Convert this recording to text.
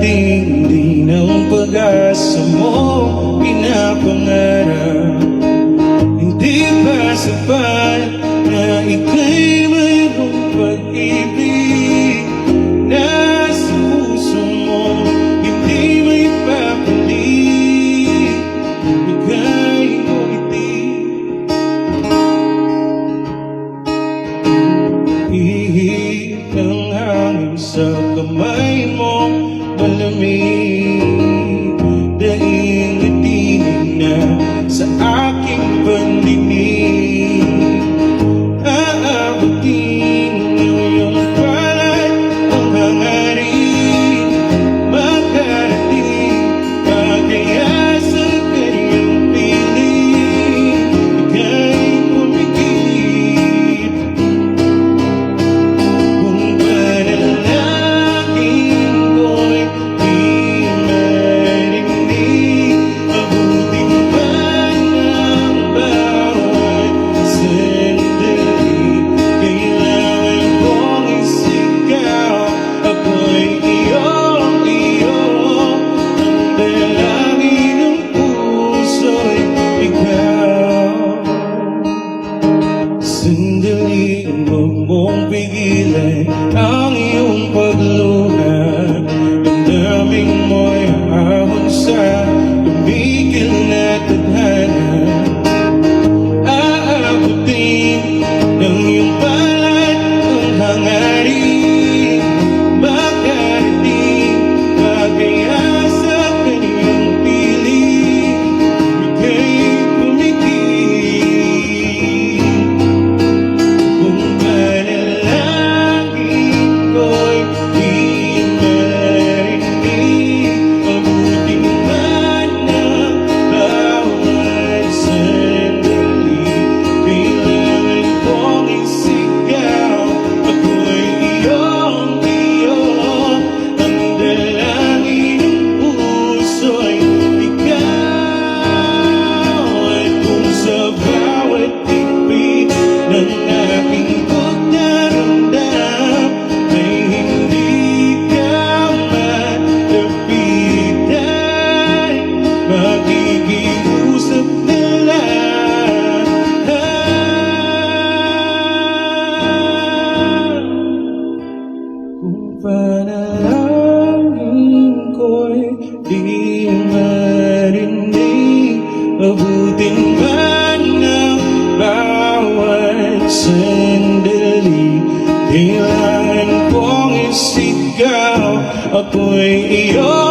tindi ng pag-asa mo pinapangarap. Hindi ba sapat na ika'y mayroong pag-ibig na sa puso mo hindi may papalit? Ika'y ngumiti, ihip ng hangin sa kamay mo malamig, dahil natingin na sa aking pandinig. Aabutin ng iyong palad ang hangarin, makarating pagkaya sa kanyang piling. Ika'y pumikit kung panalangin ko'y di marinig. Abutin man ang bawat sandali, kailangan kong isigaw. Ako'y iyo, ang dalangin ng puso'y ikaw. Sandali, huwag mong pigilan ang iyong pagluha. Damdamin mo'y ahon sa tumigil na tadhana. Aabutin ng iyong palad ang hangarin, makarating pagkaya sa kanyang piling. Ika'y pumikit kung panalangin ko'y di marinig. Abutin man ang bawat sandali, kailangan kong isigaw. Ako'y iyong ang dalangin ng puso'y ikaw. At kung sa bawat tipid ng aking pagdaramdam ay hindi ka malapitan, makikiusap na lang. Kung panalangin ko'y di marinig, abutin man ang bawat sandali, kailangan kong isigaw. Ako'y iyo.